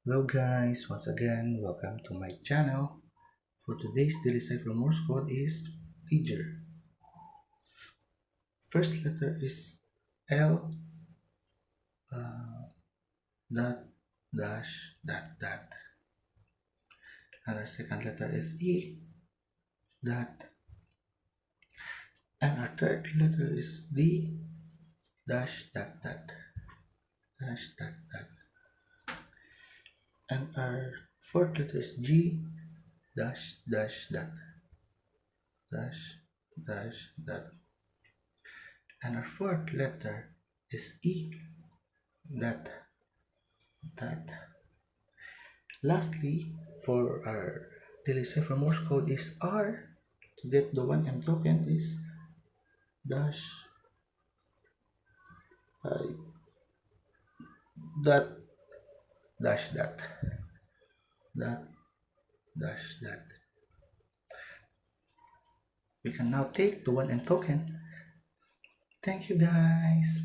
Hello guys, once again, welcome to my channel. For today's daily cipher Morse code is pager. First letter is L dot dash dot dot. And our second letter is E dot. And our third letter is D dash dot dot dash dot dot. And our fourth letter is G dash dash dot dash dash dot. And our fourth letter is E dot dot. Lastly, for our daily cipher Morse code is R. To get the 1M token is dash dot dash dot dot dash dot. We can now take the 1M token. Thank you guys.